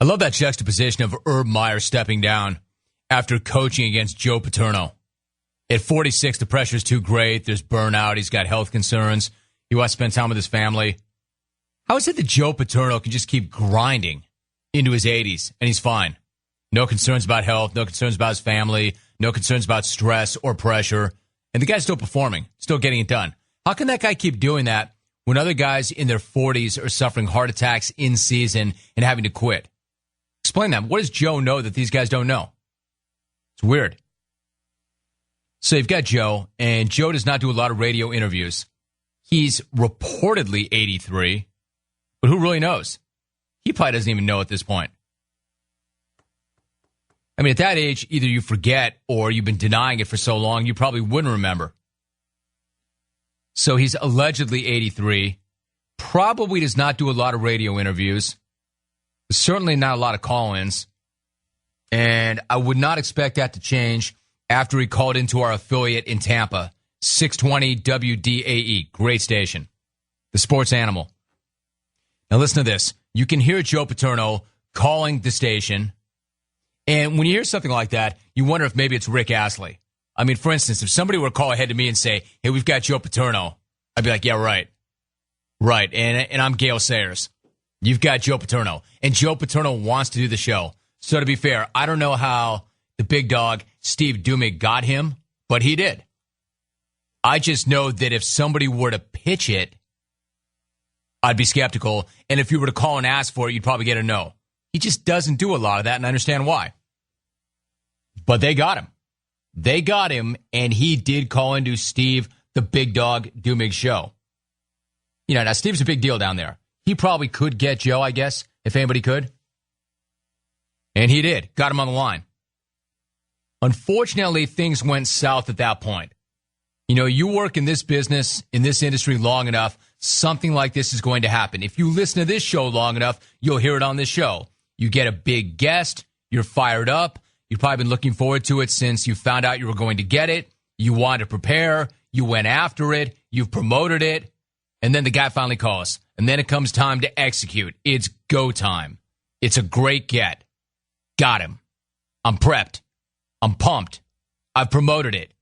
I love that juxtaposition of Herb Meyer stepping down after coaching against Joe Paterno. At 46, the pressure's too great. There's burnout. He's got health concerns. He wants to spend time with his family. How is it that Joe Paterno can just keep grinding into his 80s and he's fine? No concerns about health, no concerns about his family, no concerns about stress or pressure. And the guy's still performing, still getting it done. How can that guy keep doing that when other guys in their 40s are suffering heart attacks in season and having to quit? Explain that. What does Joe know that these guys don't know? It's weird. So you've got Joe, and Joe does not do a lot of radio interviews. He's reportedly 83, but who really knows? He probably doesn't even know at this point. I mean, at that age, either you forget or you've been denying it for so long, you probably wouldn't remember. So he's allegedly 83, probably does not do a lot of radio interviews, certainly not a lot of call-ins, and I would not expect that to change after he called into our affiliate in Tampa, 620 WDAE, great station, the sports animal. Now listen to this. You can hear Joe Paterno calling the station, and when you hear something like that, you wonder if maybe it's Rick Astley. I mean, for instance, if somebody were to call ahead to me and say, hey, we've got Joe Paterno, I'd be like, yeah, right. Right, and I'm Gale Sayers. You've got Joe Paterno, and Joe Paterno wants to do the show. So to be fair, I don't know how the big dog, Steve Dumig, got him, but he did. I just know that if somebody were to pitch it, I'd be skeptical, and if you were to call and ask for it, you'd probably get a no. He just doesn't do a lot of that, and I understand why. But they got him. They got him, and he did call into Steve, the big dog, Dumig show. You know, now Steve's a big deal down there. He probably could get Joe, I guess, if anybody could. And he did. Got him on the line. Unfortunately, things went south at that point. You know, you work in this business, in this industry long enough, something like this is going to happen. If you listen to this show long enough, you'll hear it on this show. You get a big guest. You're fired up. You've probably been looking forward to it since you found out you were going to get it. You wanted to prepare. You went after it. You've promoted it. And then the guy finally calls. And then it comes time to execute. It's go time. It's a great get. Got him. I'm prepped. I'm pumped. I've promoted it.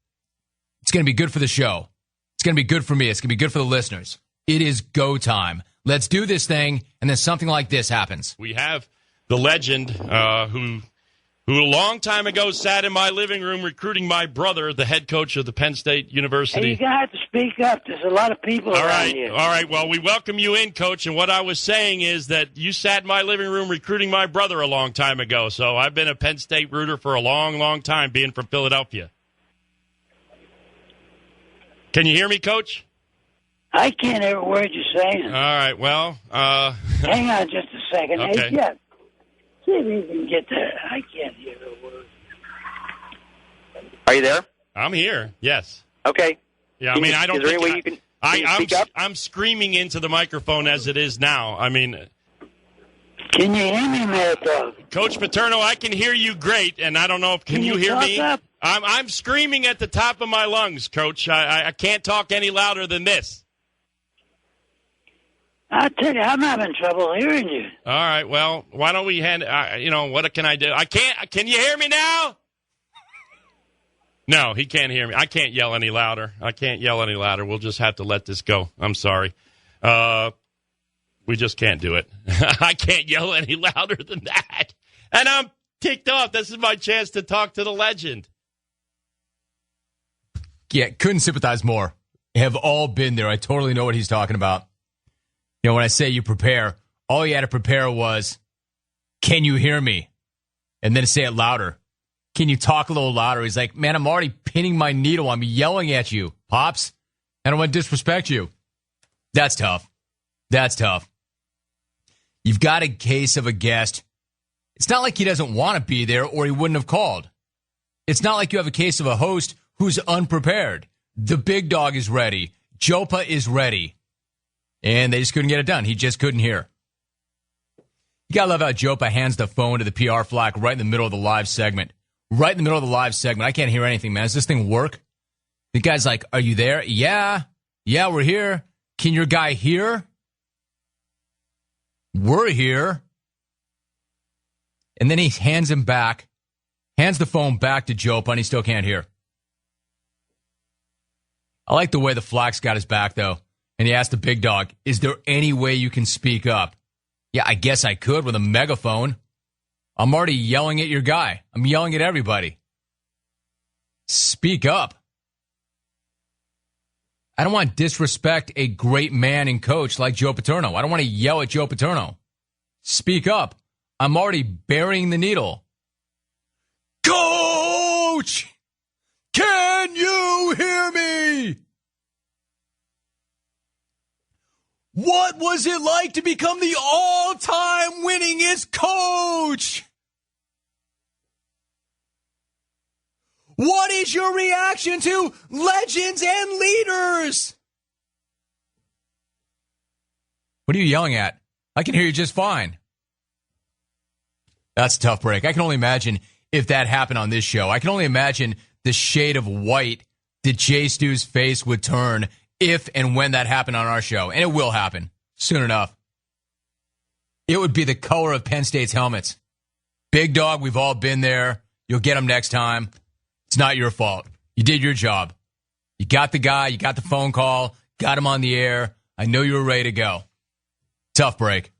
It's going to be good for the show. It's going to be good for me. It's going to be good for the listeners. It is go time. Let's do this thing, and then something like this happens. We have the legend who a long time ago sat in my living room recruiting my brother, the head coach of the Penn State University. Hey, you're going to have to speak up. There's a lot of people around here. All right. Well, we welcome you in, Coach. And what I was saying is that you sat in my living room recruiting my brother a long time ago. So I've been a Penn State rooter for a long, long time, being from Philadelphia. Can you hear me, Coach? I can't hear a word you're saying. All right. Well, hang on just a second. Okay. Hey, Jeff, see if you can get there. I can't hear a word. Are you there? I'm here. Yes. Okay. Yeah. I mean, I don't. Is there any way you can speak up? I'm screaming into the microphone as it is now. I mean, can you hear me, Mad Dog? Coach Paterno, I can hear you great, and I don't know if can you hear me. Up? I'm screaming at the top of my lungs, Coach. I can't talk any louder than this. I'll tell you, I'm having trouble hearing you. All right, well, why don't we what can I do? I can't. Can you hear me now? No, he can't hear me. I can't yell any louder. We'll just have to let this go. I'm sorry. We just can't do it. I can't yell any louder than that. And I'm ticked off. This is my chance to talk to the legend. Yeah, couldn't sympathize more. Have all been there. I totally know what he's talking about. You know, when I say you prepare, all you had to prepare was, can you hear me? And then say it louder. Can you talk a little louder? He's like, man, I'm already pinning my needle. I'm yelling at you, Pops. I don't want to disrespect you. That's tough. You've got a case of a guest. It's not like he doesn't want to be there or he wouldn't have called. It's not like you have a case of a host who's unprepared. The big dog is ready. Jopa is ready. And they just couldn't get it done. He just couldn't hear. You got to love how Jopa hands the phone to the PR flack right in the middle of the live segment. Right in the middle of the live segment. I can't hear anything, man. Does this thing work? The guy's like, are you there? Yeah, we're here. Can your guy hear? We're here. And then he hands the phone back to Jope, and he still can't hear. I like the way the Flax got his back, though. And he asked the big dog, is there any way you can speak up? Yeah, I guess I could with a megaphone. I'm already yelling at your guy. I'm yelling at everybody. Speak up. I don't want to disrespect a great man and coach like Joe Paterno. I don't want to yell at Joe Paterno. Speak up. I'm already burying the needle. Coach! Can you hear me? What was it like to become the all-time winningest coach? What is your reaction to legends and leaders? What are you yelling at? I can hear you just fine. That's a tough break. I can only imagine if that happened on this show. I can only imagine the shade of white that Jay Stu's face would turn if and when that happened on our show. And it will happen soon enough. It would be the color of Penn State's helmets. Big dog, we've all been there. You'll get them next time. It's not your fault. You did your job. You got the guy, you got the phone call, got him on the air. I know you were ready to go. Tough break.